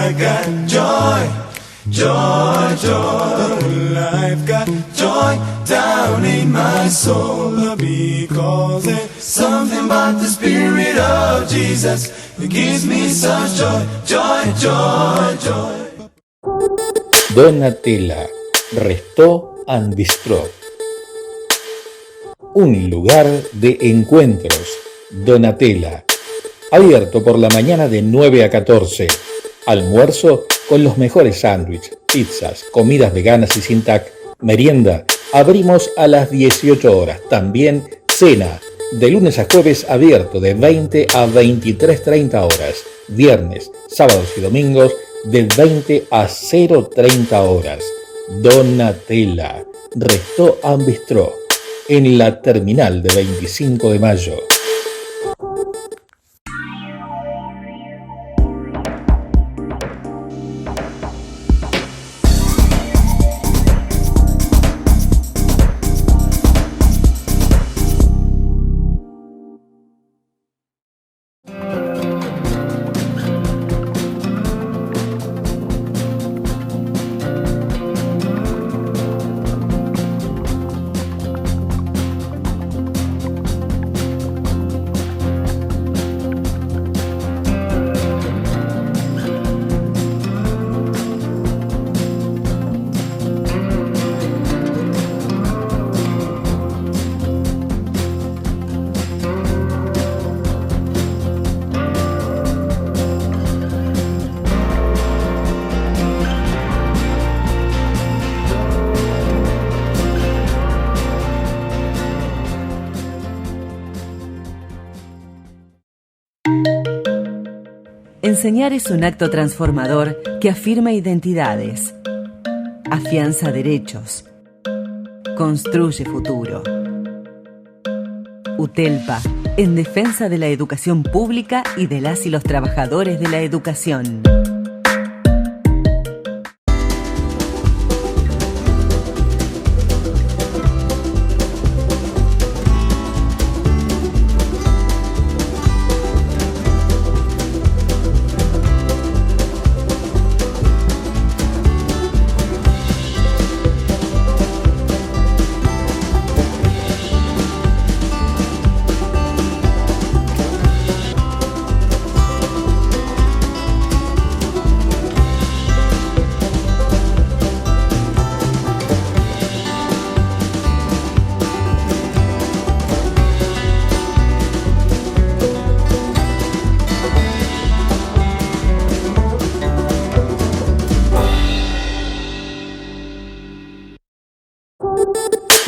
I got joy, joy, joy. I've got joy down in my soul, because there's something about the Spirit of Jesus that gives me such joy, joy, joy, joy. Donatella, Resto and Bistro. Un lugar de encuentros. Donatella. Abierto por la mañana de 9 a 14. Almuerzo con los mejores sándwiches, pizzas, comidas veganas y sin TAC. Merienda. Abrimos a las 18 horas. También cena. De lunes a jueves abierto de 20 a 23:30 horas. Viernes, sábados y domingos de 20 a 0:30 horas. Donatella. Resto and Bistro. En la terminal de 25 de mayo. Enseñar es un acto transformador que afirma identidades, afianza derechos, construye futuro. UTELPA, en defensa de la educación pública y de las y los trabajadores de la educación.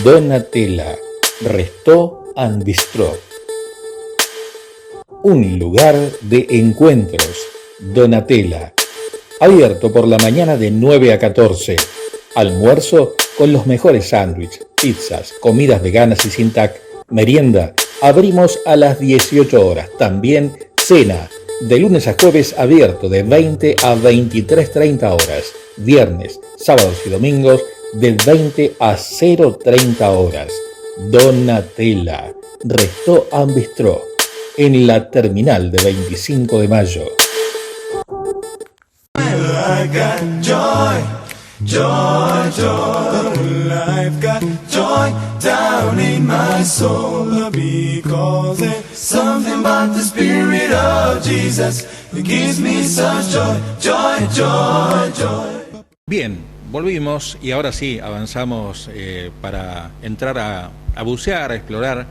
Donatella, Resto and Bistro. Un lugar de encuentros. Donatella. Abierto por la mañana de 9 a 14. Almuerzo con los mejores sándwiches, pizzas, comidas veganas y sin TAC. Merienda. Abrimos a las 18 horas. También cena. De lunes a jueves abierto de 20 a 23:30 horas. Viernes, sábados y domingos de 20 a 0:30 horas. Donatella. Resto and Bistro. En la terminal de 25 de mayo. I got joy, joy, joy. I've got joy down in my soul, because there's something about the Spirit of Jesus that gives me such joy, joy, joy, joy. Bien, volvimos y ahora sí avanzamos para entrar a bucear, a explorar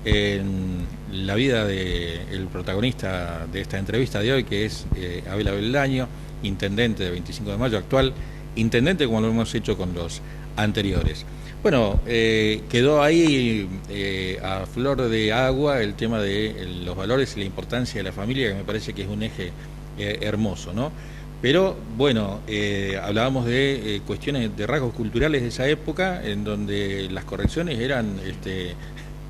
en la vida del protagonista de esta entrevista de hoy, que es Abel Aveldaño, intendente de 25 de mayo, actual intendente, como lo hemos hecho con los anteriores. Bueno, quedó ahí a flor de agua el tema de los valores y la importancia de la familia, que me parece que es un eje hermoso, ¿no? Pero bueno, hablábamos de cuestiones de rasgos culturales de esa época, en donde las correcciones eran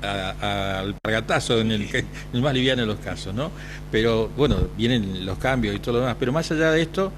al alpargatazo en el más liviano de los casos, ¿no? Pero bueno, vienen los cambios y todo lo demás. Pero más allá de esto,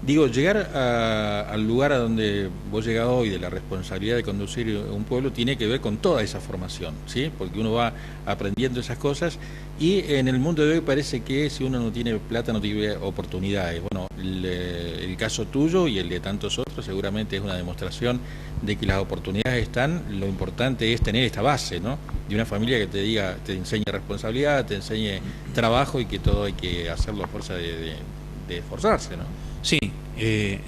Digo, llegar al lugar a donde vos llegás hoy, de la responsabilidad de conducir un pueblo, tiene que ver con toda esa formación, ¿sí? Porque uno va aprendiendo esas cosas y en el mundo de hoy parece que si uno no tiene plata no tiene oportunidades. Bueno, el caso tuyo y el de tantos otros seguramente es una demostración de que las oportunidades están. Lo importante es tener esta base, ¿no? De una familia que te diga, te enseñe responsabilidad, te enseñe trabajo y que todo hay que hacerlo a fuerza de esforzarse, ¿no? Sí,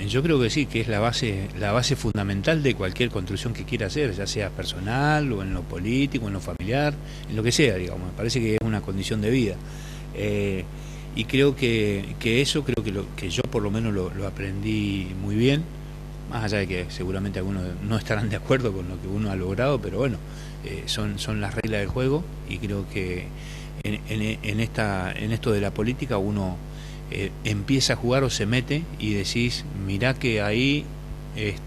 yo creo que sí, que es la base fundamental de cualquier construcción que quiera hacer, ya sea personal o en lo político, en lo familiar, en lo que sea, digamos. Me parece que es una condición de vida. Y creo que eso, creo que yo por lo menos lo aprendí muy bien, más allá de que seguramente algunos no estarán de acuerdo con lo que uno ha logrado, pero bueno, son las reglas del juego, y creo que en esto de la política uno empieza a jugar o se mete y decís, mirá que ahí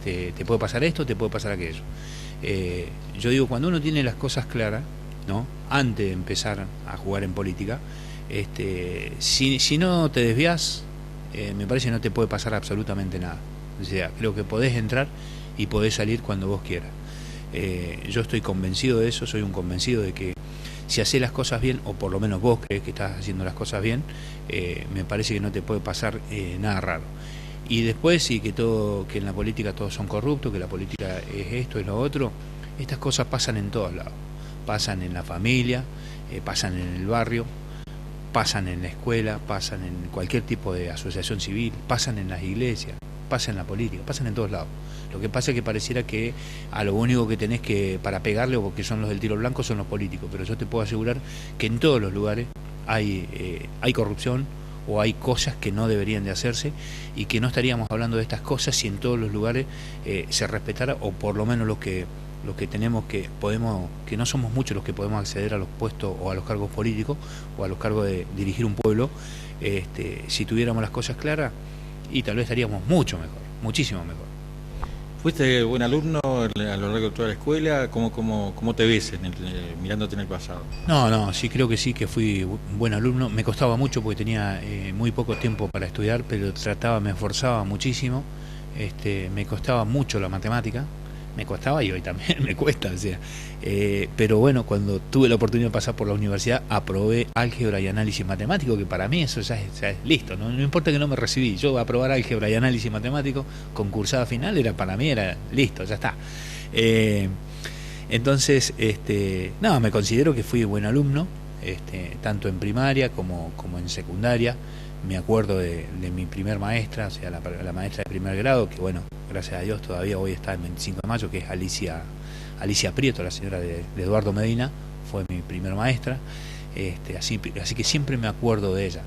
te puede pasar esto, te puede pasar aquello. Yo digo, cuando uno tiene las cosas claras, ¿no? Antes de empezar a jugar en política, si no te desvías, me parece que no te puede pasar absolutamente nada. O sea, creo que podés entrar y podés salir cuando vos quieras. Yo estoy convencido de eso, soy un convencido de que si haces las cosas bien, o por lo menos vos crees que estás haciendo las cosas bien, me parece que no te puede pasar nada raro. Y después sí, que en la política todos son corruptos, que la política es esto, es lo otro. Estas cosas pasan en todos lados. Pasan en la familia, pasan en el barrio, pasan en la escuela, pasan en cualquier tipo de asociación civil, pasan en las iglesias, pasan en la política, pasan en todos lados. Lo que pasa es que pareciera que a lo único que tenés que para pegarle, o porque son los del tiro blanco, son los políticos, pero yo te puedo asegurar que en todos los lugares hay corrupción, o hay cosas que no deberían de hacerse, y que no estaríamos hablando de estas cosas si en todos los lugares se respetara, o por lo menos lo que tenemos, que no somos muchos los que podemos acceder a los puestos o a los cargos políticos o a los cargos de dirigir un pueblo. Si tuviéramos las cosas claras, y tal vez estaríamos mucho mejor, muchísimo mejor. ¿Fuiste buen alumno a lo largo de toda la escuela? ¿Cómo te ves mirándote en el pasado? No, sí, creo que sí, que fui buen alumno. Me costaba mucho porque tenía muy poco tiempo para estudiar, pero me esforzaba muchísimo. Me costaba mucho la matemática, me costaba, y hoy también me cuesta, o sea, pero bueno, cuando tuve la oportunidad de pasar por la universidad, aprobé álgebra y análisis matemático, que para mí eso ya es listo, no importa que no me recibí, yo aprobar álgebra y análisis matemático, concursada final, para mí era listo, ya está. Entonces, me considero que fui buen alumno, tanto en primaria como en secundaria. Me acuerdo de mi primer maestra, o sea, la maestra de primer grado, que bueno, gracias a Dios todavía hoy está el 25 de mayo, que es Alicia Prieto, la señora de Eduardo Medina, fue mi primer maestra. Así que siempre me acuerdo de ella.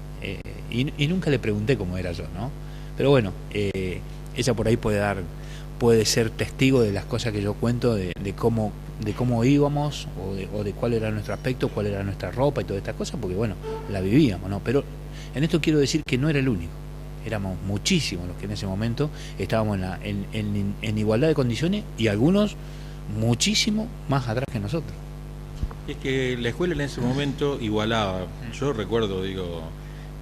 Y nunca le pregunté cómo era yo, ¿no? Pero bueno, ella por ahí puede ser testigo de las cosas que yo cuento, de cómo íbamos, o de cuál era nuestro aspecto, cuál era nuestra ropa y todas estas cosas, porque bueno, la vivíamos, ¿no? Pero en esto quiero decir que no era el único, éramos muchísimos los que en ese momento estábamos en igualdad de condiciones, y algunos muchísimo más atrás que nosotros. Es que la escuela en ese momento igualaba. Yo recuerdo,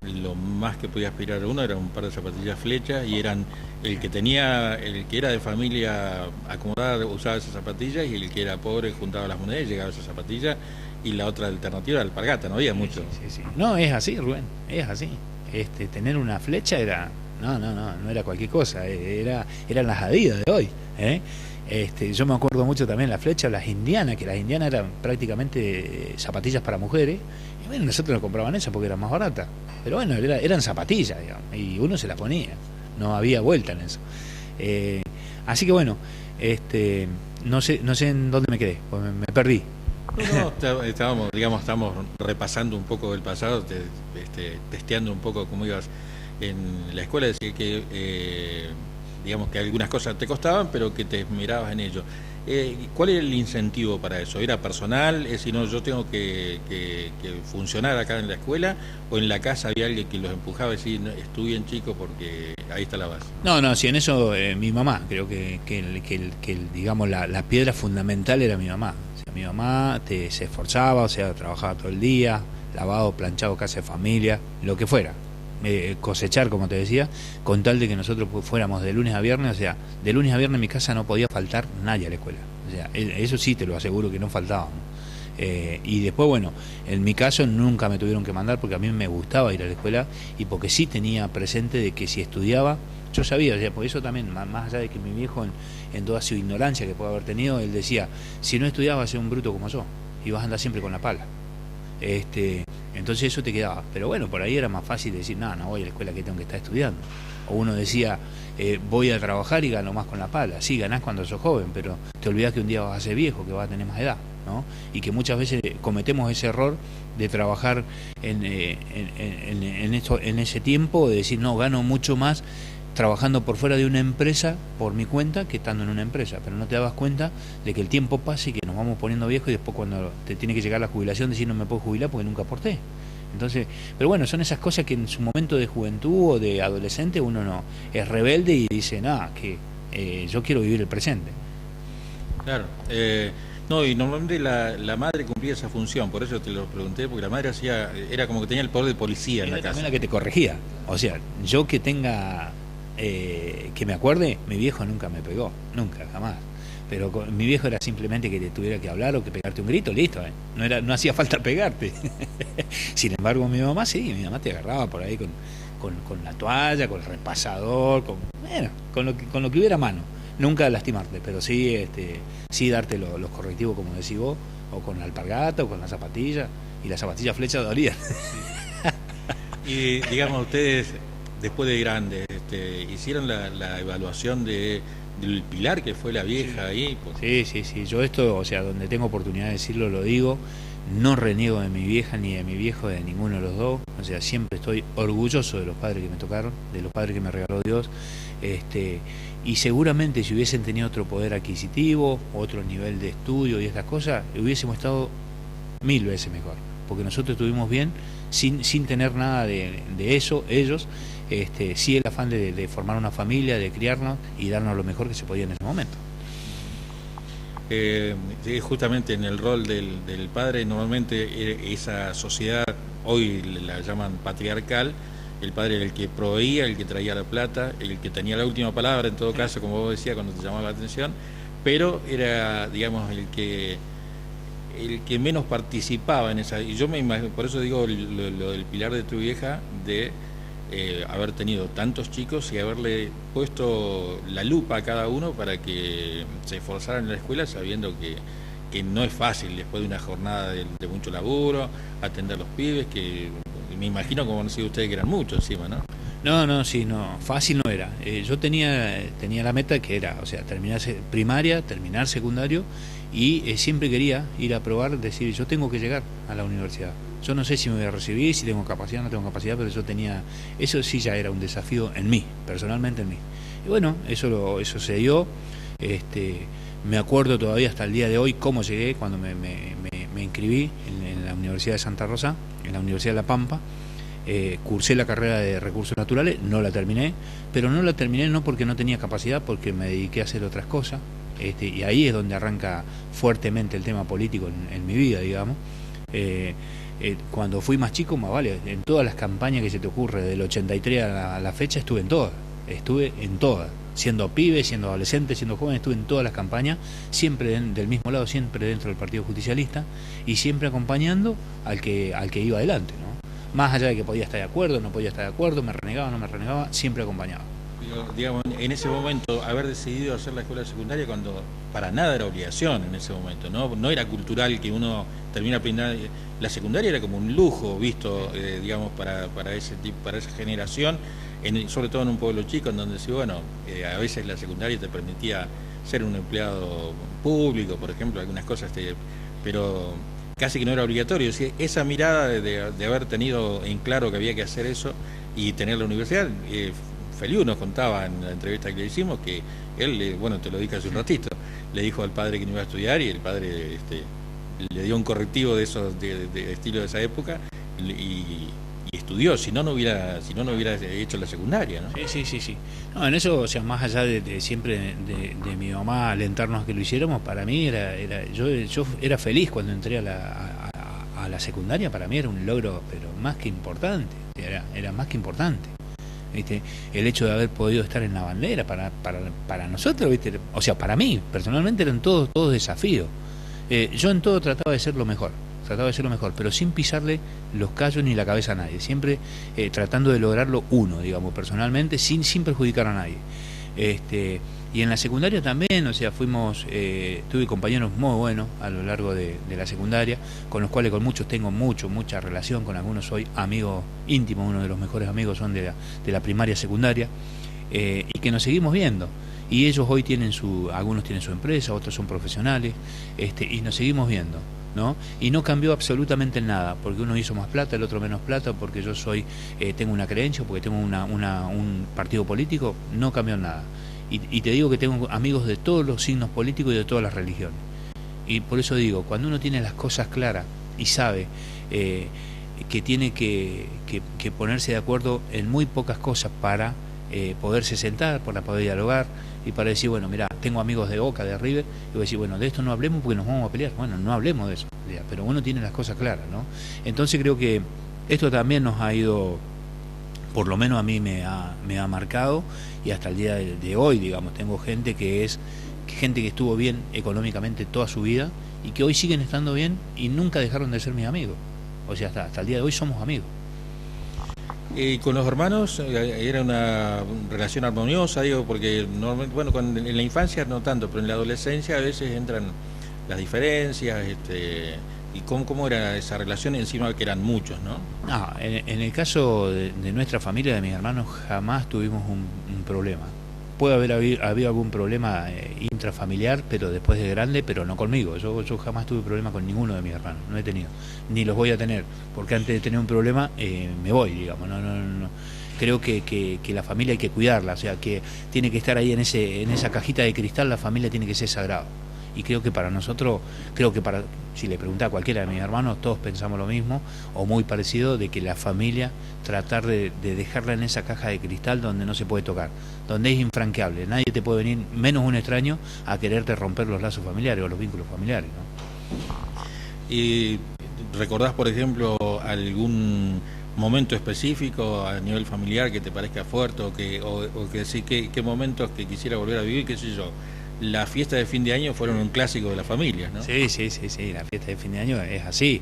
lo más que podía aspirar a uno era un par de zapatillas flechas, y eran el que era de familia acomodada usaba esas zapatillas, y el que era pobre juntaba las monedas y llegaba a esas zapatillas, y la otra alternativa era alpargata, no había mucho. Sí. No, es así, Rubén, es así. Tener una flecha era no era cualquier cosa, eran las Adidas de hoy, ¿eh? Yo me acuerdo mucho también la flecha, las indianas, que las indianas eran prácticamente zapatillas para mujeres, y bueno, nosotros nos compraban esas porque eran más baratas, pero bueno, eran zapatillas, digamos, y uno se las ponía, no había vuelta en eso. Así que bueno, no sé en dónde me quedé, pues me perdí. No, estábamos repasando un poco del pasado, testeando un poco cómo ibas en la escuela. Decía que digamos que algunas cosas te costaban, pero que te esmerabas en ello. ¿Cuál era el incentivo para eso? ¿Era personal? Es decir, no, yo tengo que funcionar acá en la escuela, o en la casa había alguien que los empujaba y decía, estudien chicos porque ahí está la base? No, sí, en eso mi mamá, creo que digamos la piedra fundamental era mi mamá. O sea, mi mamá se esforzaba, o sea, trabajaba todo el día, lavado, planchado, casa de familia, lo que fuera, cosechar, como te decía, con tal de que nosotros fuéramos de lunes a viernes. O sea, de lunes a viernes en mi casa no podía faltar nadie a la escuela. O sea, eso sí te lo aseguro que no faltábamos. Y después, bueno, en mi caso nunca me tuvieron que mandar porque a mí me gustaba ir a la escuela y porque sí tenía presente de que si estudiaba, yo sabía, o sea, por eso también, más allá de que mi viejo en toda su ignorancia que puede haber tenido, él decía, si no estudiabas vas a ser un bruto como yo y vas a andar siempre con la pala. Entonces eso te quedaba. Pero bueno, por ahí era más fácil decir, no voy a la escuela, que tengo que estar estudiando. O uno decía, voy a trabajar y gano más con la pala. Sí, ganás cuando sos joven, pero te olvidás que un día vas a ser viejo, que vas a tener más edad, ¿no? Y que muchas veces cometemos ese error de trabajar en ese tiempo, de decir, no, gano mucho más trabajando por fuera de una empresa por mi cuenta que estando en una empresa, pero no te dabas cuenta de que el tiempo pasa y que nos vamos poniendo viejos y después cuando te tiene que llegar la jubilación decir no me puedo jubilar porque nunca aporté. Entonces, pero bueno, son esas cosas que en su momento de juventud o de adolescente uno no es rebelde y dice, yo quiero vivir el presente. Claro. No, y normalmente la madre cumplía esa función, por eso te lo pregunté, porque la madre era como que tenía el poder de policía en la casa. También la que te corregía. O sea, yo que tenga, que me acuerde, mi viejo nunca me pegó, nunca, jamás. Pero mi viejo era simplemente que te tuviera que hablar o que pegarte un grito, listo, no hacía falta pegarte. Sin embargo, mi mamá te agarraba por ahí con la toalla, con el repasador, con lo que hubiera a mano. Nunca lastimarte, pero sí darte los correctivos, como decís vos, o con la alpargata, o con la zapatilla, y la zapatilla flecha dolían. Y digamos, ustedes, después de grandes, hicieron la evaluación del pilar que fue la vieja ahí. Pues. Sí, yo esto, o sea, donde tengo oportunidad de decirlo, lo digo, no reniego de mi vieja ni de mi viejo, de ninguno de los dos, o sea, siempre estoy orgulloso de los padres que me tocaron, de los padres que me regaló Dios, y seguramente si hubiesen tenido otro poder adquisitivo, otro nivel de estudio y estas cosas, hubiésemos estado 1000 veces mejor, porque nosotros estuvimos bien sin tener nada de eso, ellos, sí el afán de formar una familia, de criarnos y darnos lo mejor que se podía en ese momento. Justamente en el rol del padre, normalmente esa sociedad, hoy la llaman patriarcal, el padre era el que proveía, el que traía la plata, el que tenía la última palabra en todo caso, como vos decías cuando te llamaba la atención, pero era, digamos, el que menos participaba en esa. Y yo me imagino, por eso digo lo del pilar de tu vieja, de haber tenido tantos chicos y haberle puesto la lupa a cada uno para que se esforzaran en la escuela, sabiendo que no es fácil después de una jornada de mucho laburo, atender a los pibes, que me imagino como han sido ustedes que eran muchos encima, ¿no? No, fácil no era. Yo tenía la meta que era, o sea, terminar primaria, terminar secundario y siempre quería ir a probar, decir, yo tengo que llegar a la universidad. Yo no sé si me voy a recibir, si tengo capacidad o no tengo capacidad, pero eso sí ya era un desafío en mí, personalmente en mí. Y bueno, eso se dio. Me acuerdo todavía hasta el día de hoy cómo llegué cuando me inscribí en la Universidad de Santa Rosa, en la Universidad de La Pampa. Cursé la carrera de Recursos Naturales, no la terminé, pero no la terminé no porque no tenía capacidad, porque me dediqué a hacer otras cosas, y ahí es donde arranca fuertemente el tema político en mi vida, digamos. Cuando fui más chico, más vale, en todas las campañas que se te ocurre, del 83 a la fecha, estuve en todas, siendo pibe, siendo adolescente, siendo joven, estuve en todas las campañas, siempre del mismo lado, siempre dentro del Partido Justicialista, y siempre acompañando al que iba adelante, ¿no? Más allá de que podía estar de acuerdo, no podía estar de acuerdo, me renegaba, no me renegaba, siempre acompañaba. Pero, digamos, en ese momento, haber decidido hacer la escuela secundaria cuando para nada era obligación en ese momento, no era cultural que uno termina primaria. La secundaria era como un lujo visto, digamos, para esa generación, sobre todo en un pueblo chico, en donde sí, bueno, a veces la secundaria te permitía ser un empleado público, por ejemplo, algunas cosas, pero casi que no era obligatorio. ¿Sí? Esa mirada de haber tenido en claro que había que hacer eso y tener la universidad, Feliu nos contaba en la entrevista que le hicimos que él, bueno, te lo dije hace un ratito, le dijo al padre que no iba a estudiar y el padre le dio un correctivo de esos de estilo de esa época y estudió, si no hubiera hecho la secundaria, ¿no? Sí. No, en eso, o sea, más allá de siempre de mi mamá alentarnos a que lo hiciéramos, para mí yo era feliz cuando entré a la secundaria, para mí era un logro, pero más que importante. era más que importante. ¿Viste? El hecho de haber podido estar en la bandera para nosotros, ¿viste? O sea, para mí, personalmente eran todos desafíos. Yo en todo trataba de ser lo mejor, pero sin pisarle los callos ni la cabeza a nadie, siempre tratando de lograrlo uno, digamos, personalmente, sin perjudicar a nadie. Y en la secundaria también, o sea, tuve compañeros muy buenos a lo largo de la secundaria, con los cuales con muchos tengo mucha relación, con algunos soy amigo íntimo, uno de los mejores amigos son de la primaria, secundaria, y que nos seguimos viendo. Y ellos hoy algunos tienen su empresa, otros son profesionales, y nos seguimos viendo, ¿no? Y no cambió absolutamente nada, porque uno hizo más plata, el otro menos plata, porque yo tengo una creencia, porque tengo un partido político, no cambió nada. Y te digo que tengo amigos de todos los signos políticos y de todas las religiones. Y por eso digo, cuando uno tiene las cosas claras y sabe que tiene que ponerse de acuerdo en muy pocas cosas para poderse sentar, para poder dialogar y para decir, bueno, mira, tengo amigos de Boca, de River, y voy a decir, bueno, de esto no hablemos porque nos vamos a pelear. Bueno, no hablemos de eso, pero uno tiene las cosas claras, ¿no? Entonces creo que esto también nos ha ido, por lo menos a mí me ha marcado, y hasta el día de hoy, digamos, tengo gente que estuvo bien económicamente toda su vida y que hoy siguen estando bien y nunca dejaron de ser mis amigos. O sea, hasta el día de hoy somos amigos. ¿Y con los hermanos era una relación armoniosa, digo, porque normalmente, bueno, en la infancia no tanto, pero en la adolescencia a veces entran las diferencias, ¿y cómo era esa relación encima de que eran muchos, no? No, en el caso de nuestra familia, de mis hermanos, jamás tuvimos un problema. Puede haber habido algún problema intrafamiliar, pero después de grande, pero no conmigo. Yo jamás tuve problema con ninguno de mis hermanos, no he tenido, ni los voy a tener, porque antes de tener un problema me voy, digamos. No. Creo que la familia hay que cuidarla, o sea, que tiene que estar ahí en esa cajita de cristal, la familia tiene que ser sagrada. Y creo que para nosotros, si le preguntás a cualquiera de mis hermanos, todos pensamos lo mismo, o muy parecido, de que la familia, tratar de dejarla en esa caja de cristal donde no se puede tocar, donde es infranqueable, nadie te puede venir, menos un extraño, a quererte romper los lazos familiares o los vínculos familiares, ¿no? ¿Y recordás, por ejemplo, algún momento específico a nivel familiar que te parezca fuerte, o que sí, qué momentos que quisiera volver a vivir, qué sé yo? La fiesta de fin de año fueron un clásico de la familia, ¿no? Sí, la fiesta de fin de año es así.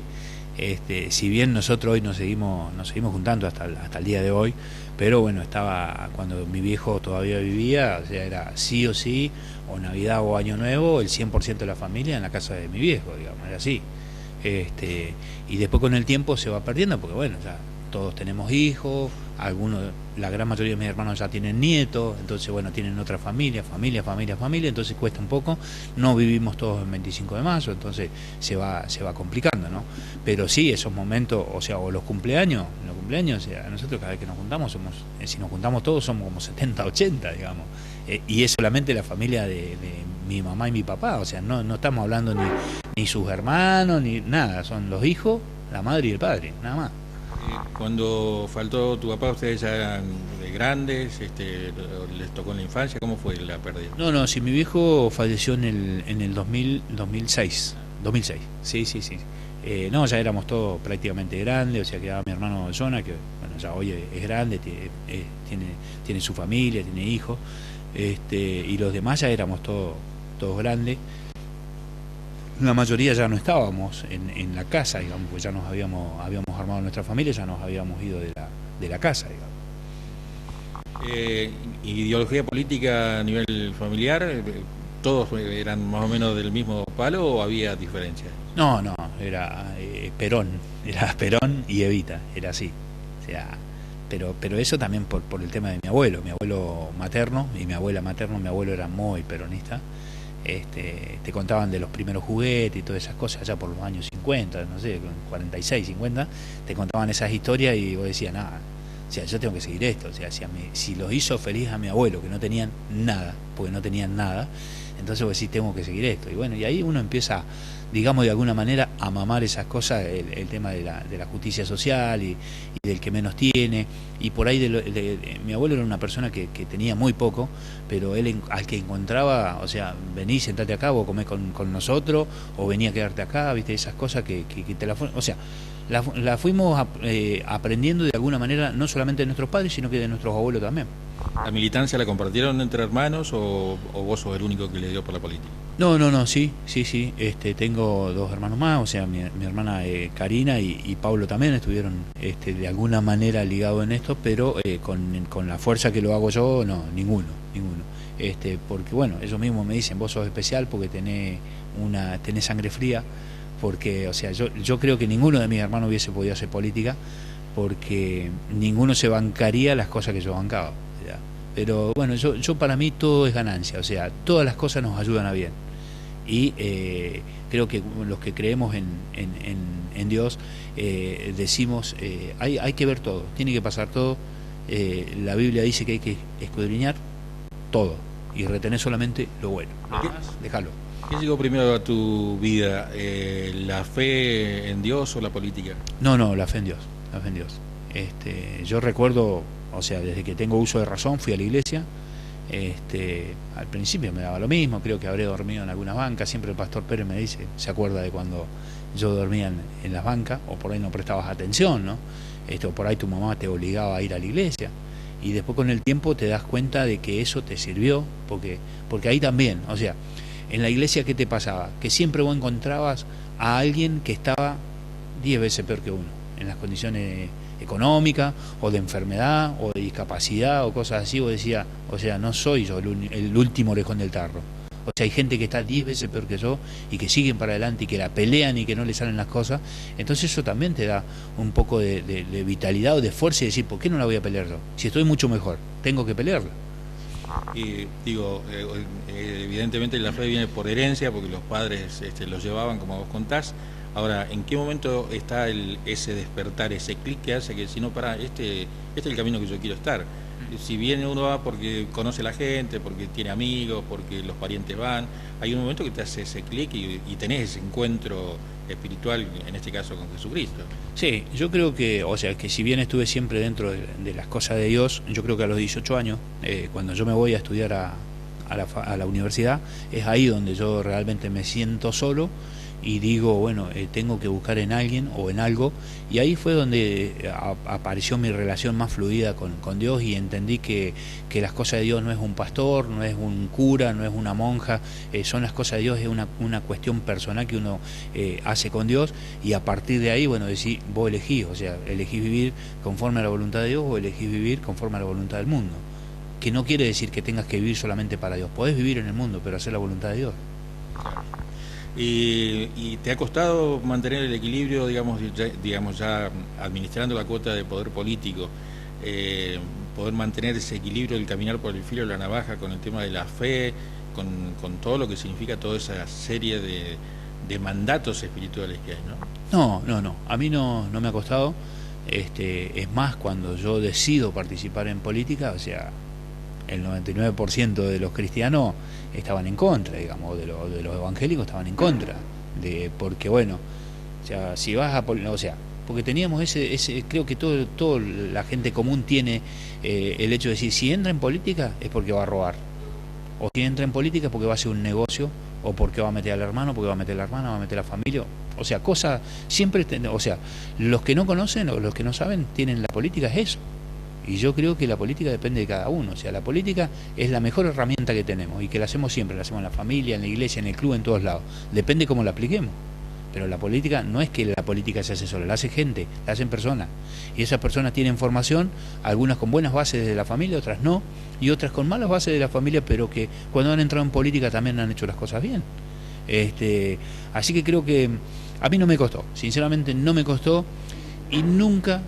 Si bien nosotros hoy nos seguimos juntando hasta el día de hoy, pero bueno, estaba cuando mi viejo todavía vivía, o sea, era sí o sí, o Navidad o Año Nuevo, el 100% de la familia en la casa de mi viejo, digamos, era así. Y después con el tiempo se va perdiendo, porque bueno, ya todos tenemos hijos, la gran mayoría de mis hermanos ya tienen nietos, entonces bueno, tienen otra familia, entonces cuesta un poco, no vivimos todos el 25 de mayo, entonces se va complicando, ¿no? Pero sí, esos momentos, o sea, o los cumpleaños, o sea, nosotros cada vez que nos juntamos si nos juntamos todos somos como 70, 80, digamos, y es solamente la familia de mi mamá y mi papá, o sea, no estamos hablando ni sus hermanos, ni nada, son los hijos, la madre y el padre, nada más. Cuando faltó tu papá, ustedes ya eran grandes, les tocó en la infancia, ¿cómo fue la pérdida? No, si mi viejo falleció en el 2006, sí. No, ya éramos todos prácticamente grandes, o sea, quedaba mi hermano Jonah, que bueno, ya hoy es grande, tiene su familia, tiene hijos, y los demás ya éramos todos grandes. La mayoría ya no estábamos en la casa, digamos, pues ya nos habíamos armado nuestra familia, ya nos habíamos ido de la casa, digamos. ¿Ideología política a nivel familiar? ¿Todos eran más o menos del mismo palo o había diferencias? No, era Perón y Evita, era así. O sea, pero eso también por el tema de mi abuelo materno y mi abuela materna. Mi abuelo era muy peronista. Te contaban de los primeros juguetes y todas esas cosas allá por los años 50, no sé, 46, 50, te contaban esas historias y vos decías, nada, o sea, yo tengo que seguir esto, o sea, si los hizo feliz a mi abuelo, que no tenían nada, entonces vos decís, tengo que seguir esto, y bueno, y ahí uno empieza, digamos, de alguna manera a mamar esas cosas, el tema de la justicia social y del que menos tiene, y por ahí mi abuelo era una persona que tenía muy poco, pero él al que encontraba, o sea, vení, sentate acá, vos comés con nosotros, o vení a quedarte acá, viste, esas cosas que te la... O sea, la fuimos aprendiendo de alguna manera, no solamente de nuestros padres, sino que de nuestros abuelos también. ¿La militancia la compartieron entre hermanos o vos sos el único que le dio por la política? No, sí. Tengo dos hermanos más, o sea, mi hermana Karina y Pablo también estuvieron de alguna manera ligados en esto, pero con la fuerza que lo hago yo, no, ninguno. Porque bueno, ellos mismos me dicen, vos sos especial porque tenés sangre fría, porque, o sea, yo creo que ninguno de mis hermanos hubiese podido hacer política, porque ninguno se bancaría las cosas que yo bancaba, ¿ya? Pero bueno, yo para mí todo es ganancia, o sea, todas las cosas nos ayudan a bien. Y creo que los que creemos en Dios decimos, hay que ver todo, tiene que pasar todo. La Biblia dice que hay que escudriñar todo y retener solamente lo bueno. Déjalo. ¿Qué llegó primero a tu vida? ¿La fe en Dios o la política? No, la fe en Dios, la fe en Dios. Yo recuerdo, o sea, desde que tengo uso de razón fui a la iglesia. Al principio me daba lo mismo, creo que habré dormido en algunas bancas, siempre el pastor Pérez me dice, se acuerda de cuando yo dormía en las bancas, o por ahí no prestabas atención, ¿no? O por ahí tu mamá te obligaba a ir a la iglesia, y después con el tiempo te das cuenta de que eso te sirvió, porque ahí también, o sea, en la iglesia, ¿qué te pasaba? Que siempre vos encontrabas a alguien que estaba 10 veces peor que uno, en las condiciones económica o de enfermedad o de discapacidad o cosas así. Vos decías, o sea, no soy yo el último orejón del tarro, o sea, hay gente que está 10 veces peor que yo y que siguen para adelante y que la pelean y que no le salen las cosas. Entonces eso también te da un poco de vitalidad o de fuerza y decir, ¿por qué no la voy a pelear yo? Si estoy mucho mejor, tengo que pelearla. Y digo, evidentemente la fe viene por herencia porque los padres los llevaban, como vos contás. Ahora, ¿en qué momento está ese despertar, ese clic que hace que si no, este es el camino que yo quiero estar? Si bien uno va porque conoce a la gente, porque tiene amigos, porque los parientes van, hay un momento que te hace ese clic y tenés ese encuentro espiritual, en este caso con Jesucristo. Sí, yo creo que, o sea, que si bien estuve siempre dentro de las cosas de Dios, yo creo que a los 18 años, cuando yo me voy a estudiar a la universidad, es ahí donde yo realmente me siento solo y digo, bueno, tengo que buscar en alguien o en algo, y ahí fue donde apareció mi relación más fluida con Dios, y entendí que las cosas de Dios no es un pastor, no es un cura, no es una monja, son las cosas de Dios, es una cuestión personal que uno hace con Dios, y a partir de ahí, bueno, decís, vos elegís, o sea, elegís vivir conforme a la voluntad de Dios o elegís vivir conforme a la voluntad del mundo, que no quiere decir que tengas que vivir solamente para Dios, podés vivir en el mundo, pero hacer la voluntad de Dios. ¿Y te ha costado mantener el equilibrio, digamos ya administrando la cuota de poder político, poder mantener ese equilibrio del caminar por el filo de la navaja con el tema de la fe, con todo lo que significa toda esa serie de mandatos espirituales que hay, ¿no? No, a mí no me ha costado. Es más, cuando yo decido participar en política, o sea, el 99% de los cristianos estaban en contra, digamos, de los evangélicos estaban en contra, porque bueno, o sea, si vas a, o sea, porque teníamos ese creo que todo la gente común tiene el hecho de decir, si entra en política es porque va a robar, o si entra en política es porque va a hacer un negocio, o porque va a meter al hermano, porque va a meter a la hermana, va a meter a la familia, o sea, cosas siempre, o sea, los que no conocen o los que no saben tienen la política es eso. Y yo creo que la política depende de cada uno, o sea, la política es la mejor herramienta que tenemos y que la hacemos siempre, la hacemos en la familia, en la iglesia, en el club, en todos lados. Depende cómo la apliquemos. Pero la política no es que la política se hace sola, la hace gente, la hacen personas. Y esas personas tienen formación, algunas con buenas bases de la familia, otras no, y otras con malas bases de la familia, pero que cuando han entrado en política también han hecho las cosas bien. Así que creo que a mí no me costó, sinceramente no me costó. Y nunca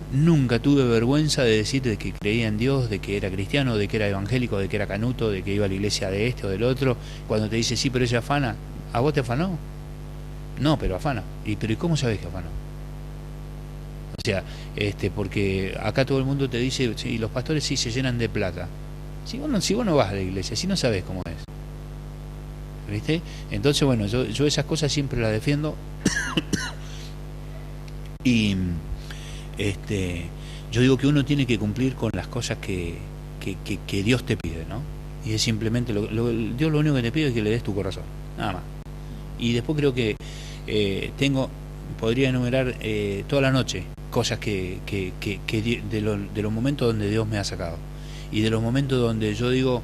tuve vergüenza de decir de que creía en Dios, de que era cristiano, de que era evangélico, de que era canuto, de que iba a la iglesia de este o del otro. Cuando te dice, sí, pero ella afana, ¿a vos te afanó? No, pero afana. ¿Pero y cómo sabés que afanó? O sea, porque acá todo el mundo te dice, sí, los pastores sí se llenan de plata. Si vos no vas a la iglesia, si no sabés cómo es. ¿Viste? Entonces, bueno, yo esas cosas siempre las defiendo. Y yo digo que uno tiene que cumplir con las cosas que Dios te pide, ¿no? Y es simplemente, Dios lo único que te pide es que le des tu corazón, nada más. Y después creo que podría enumerar toda la noche cosas de los momentos donde Dios me ha sacado y de los momentos donde yo digo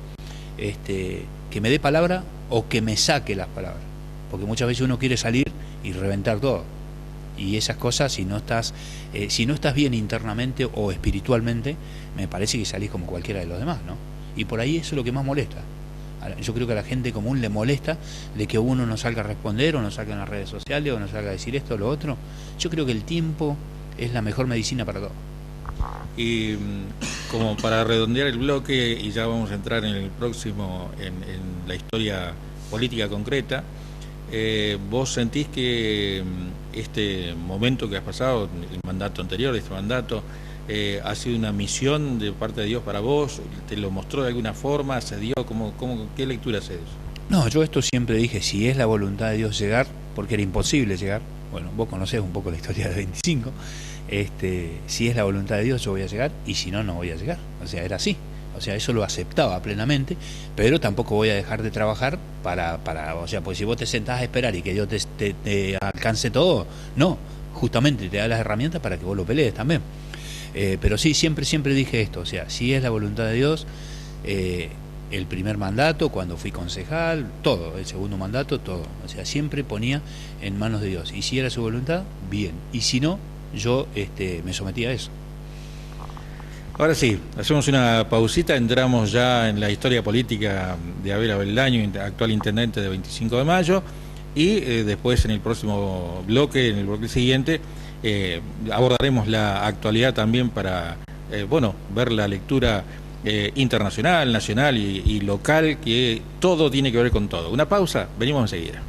que me dé palabra o que me saque las palabras, porque muchas veces uno quiere salir y reventar todo, y esas cosas, si no estás bien internamente o espiritualmente, me parece que salís como cualquiera de los demás, ¿no? Y por ahí eso es lo que más molesta. Yo creo que a la gente común le molesta de que uno no salga a responder, o no salga en las redes sociales, o no salga a decir esto o lo otro. Yo creo que el tiempo es la mejor medicina para todo. Y como para redondear el bloque, y ya vamos a entrar en el próximo, en la historia política concreta, ¿vos sentís que este momento que has pasado, el mandato anterior, este mandato, ha sido una misión de parte de Dios para vos? ¿Te lo mostró de alguna forma? ¿Se dio? ¿Qué lectura haces? No, yo esto siempre dije, si es la voluntad de Dios llegar, porque era imposible llegar, bueno, vos conocés un poco la historia de 25, si es la voluntad de Dios yo voy a llegar, y si no, no voy a llegar. O sea, era así. O sea, eso lo aceptaba plenamente, pero tampoco voy a dejar de trabajar o sea, pues si vos te sentás a esperar y que Dios te alcance todo, no, justamente te da las herramientas para que vos lo pelees también. Pero sí, siempre dije esto, o sea, si es la voluntad de Dios, el primer mandato, cuando fui concejal, todo, el segundo mandato, todo, o sea, siempre ponía en manos de Dios, y si era su voluntad, bien, y si no, yo me sometía a eso. Ahora sí, hacemos una pausita, entramos ya en la historia política de Abel Aveldaño, actual intendente de 25 de mayo, y después en el próximo bloque, en el bloque siguiente, abordaremos la actualidad también para ver la lectura internacional, nacional y local, que todo tiene que ver con todo. Una pausa, venimos enseguida.